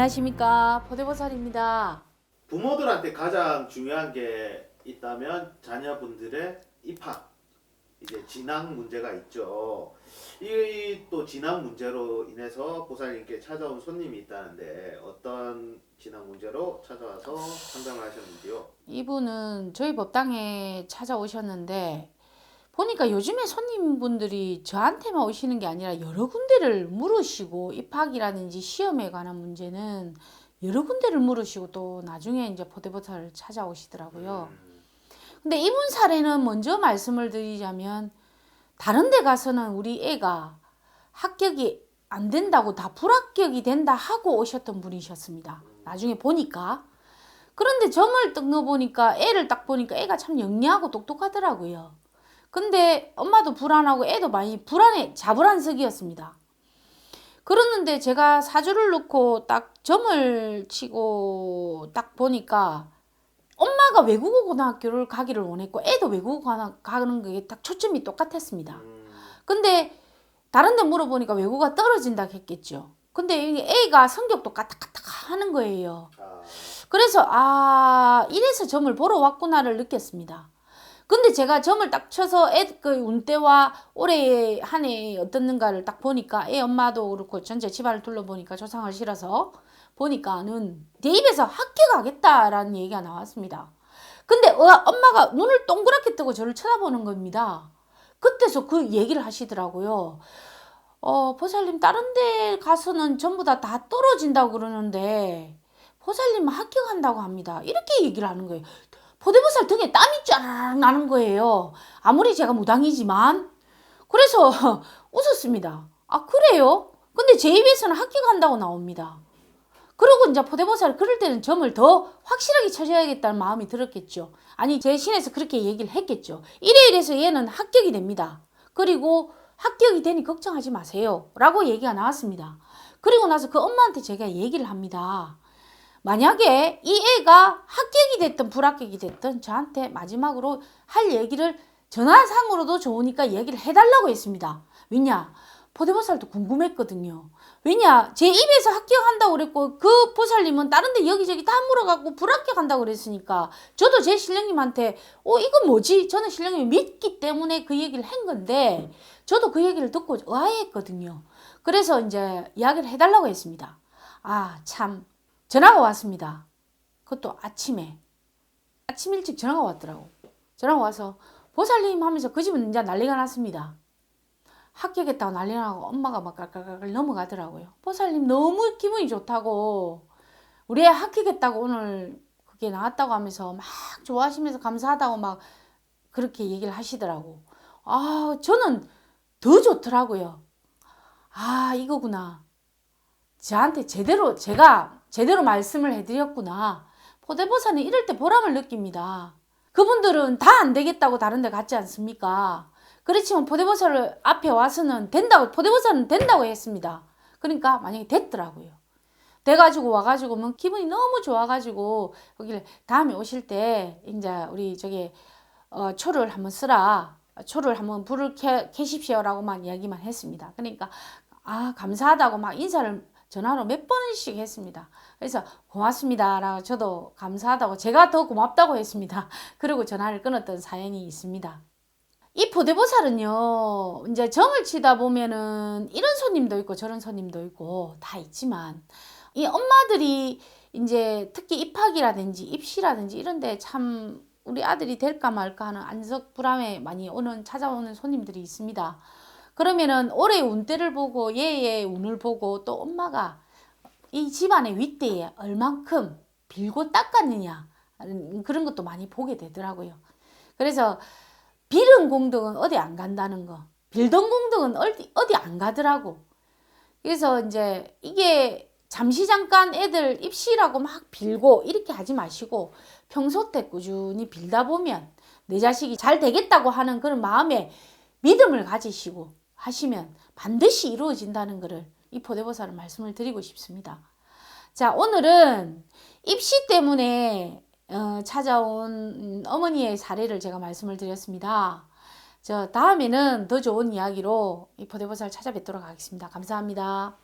안녕하십니까, 포대보살입니다. 부모들한테 가장 중요한 게 있다면 자녀분들의 입학, 이제 진학 문제가 있죠. 이 또 진학 문제로 인해서 보살님께 찾아온 손님이 있다는데 어떤 진학 문제로 찾아와서 상담을 하셨는지요? 이분은 저희 법당에 찾아오셨는데 보니까 요즘에 손님분들이 저한테만 오시는 게 아니라 여러 군데를 물으시고, 입학이라든지 시험에 관한 문제는 여러 군데를 물으시고 또 나중에 이제 포대보살을 찾아오시더라고요. 근데 이분 사례는 먼저 말씀을 드리자면, 다른 데 가서는 우리 애가 합격이 안 된다고 다 불합격이 된다 하고 오셨던 분이셨습니다. 나중에 보니까. 그런데 점을 딱 넣어보니까, 애를 딱 보니까 애가 참 영리하고 똑똑하더라고요. 근데 엄마도 불안하고 애도 많이 자불안석이었습니다. 그러는데 제가 사주를 넣고 딱 점을 치고 딱 보니까 엄마가 외국어 고등학교를 가기를 원했고 애도 외국어 가는 게 딱 초점이 똑같았습니다. 근데 다른 데 물어보니까 외국어가 떨어진다 했겠죠. 근데 애가 성격도 까딱까딱 하는 거예요. 그래서 이래서 점을 보러 왔구나를 느꼈습니다. 근데 제가 점을 딱 쳐서 애 그 운때와 올해 한 해 어떻는가를 딱 보니까, 애 엄마도 그렇고 전체 집안을 둘러보니까 조상을 실어서 보니까는 내 입에서 합격하겠다라는 얘기가 나왔습니다. 근데 엄마가 눈을 동그랗게 뜨고 저를 쳐다보는 겁니다. 그때서 그 얘기를 하시더라고요. 보살님, 다른 데 가서는 전부 다 떨어진다고 그러는데 보살님은 합격한다고 합니다. 이렇게 얘기를 하는 거예요. 포대보살 등에 땀이 쫙 나는 거예요. 아무리 제가 무당이지만. 그래서 웃었습니다. 그래요? 근데 제 입에서는 합격한다고 나옵니다. 그러고 이제 포대보살 그럴 때는 점을 더 확실하게 쳐줘야겠다는 마음이 들었겠죠. 아니, 제 신에서 그렇게 얘기를 했겠죠. 이래서 얘는 합격이 됩니다. 그리고 합격이 되니 걱정하지 마세요 라고 얘기가 나왔습니다. 그리고 나서 그 엄마한테 제가 얘기를 합니다. 만약에 이 애가 합격이 됐든 불합격이 됐든 저한테 마지막으로 할 얘기를 전화상으로도 좋으니까 얘기를 해달라고 했습니다. 왜냐? 포대보살도 궁금했거든요. 왜냐? 제 입에서 합격한다고 그랬고 그 보살님은 다른 데 여기저기 다 물어갖고 불합격한다고 그랬으니까 저도 제 신령님한테 이건 뭐지? 저는 신령님이 믿기 때문에 그 얘기를 한 건데 저도 그 얘기를 듣고 의아했거든요. 그래서 이제 이야기를 해달라고 했습니다. 참 전화가 왔습니다. 그것도 아침 일찍 전화가 왔더라고. 전화가 와서 보살님 하면서 그 집은 이제 난리가 났습니다. 합격했다고 난리 나고 엄마가 막 깔깔깔 넘어가더라고요. 보살님 너무 기분이 좋다고, 우리 애 합격했다고 오늘 그게 나왔다고 하면서 막 좋아하시면서 감사하다고 막 그렇게 얘기를 하시더라고. 저는 더 좋더라고요. 이거구나. 제가 제대로 말씀을 해드렸구나. 포대보살은 이럴 때 보람을 느낍니다. 그분들은 다 안 되겠다고 다른 데 갔지 않습니까? 그렇지만 포대보살 앞에 와서는 포대보살은 된다고 했습니다. 그러니까 만약에 됐더라고요. 돼가지고 와가지고 뭐 기분이 너무 좋아가지고 거기를 다음에 오실 때 이제 우리 초를 한번 쓰라. 초를 한번 불을 켜십시오라고만 이야기만 했습니다. 그러니까 감사하다고 막 인사를 전화로 몇 번씩 했습니다. 그래서 고맙습니다 라고, 저도 감사하다고, 제가 더 고맙다고 했습니다. 그리고 전화를 끊었던 사연이 있습니다. 이 포대보살은요, 이제 점을 치다 보면은 이런 손님도 있고 저런 손님도 있고 다 있지만, 이 엄마들이 이제 특히 입학이라든지 입시라든지 이런데 참 우리 아들이 될까 말까 하는 안석 불안에 많이 찾아오는 손님들이 있습니다. 그러면은 올해 운때를 보고 얘의 운을 보고 또 엄마가 이 집안의 윗대에 얼만큼 빌고 닦았느냐, 그런 것도 많이 보게 되더라고요. 그래서 빌은 공덕은 어디 안 간다는 거, 빌던 공덕은 어디 안 가더라고. 그래서 이제 이게 잠시 잠깐 애들 입시라고 막 빌고 이렇게 하지 마시고 평소 때 꾸준히 빌다 보면 내 자식이 잘 되겠다고 하는 그런 마음에 믿음을 가지시고 하시면 반드시 이루어진다는 것을 이 포대보살은 말씀을 드리고 싶습니다. 자, 오늘은 입시 때문에 찾아온 어머니의 사례를 제가 말씀을 드렸습니다. 다음에는 더 좋은 이야기로 이 포대보살 찾아뵙도록 하겠습니다. 감사합니다.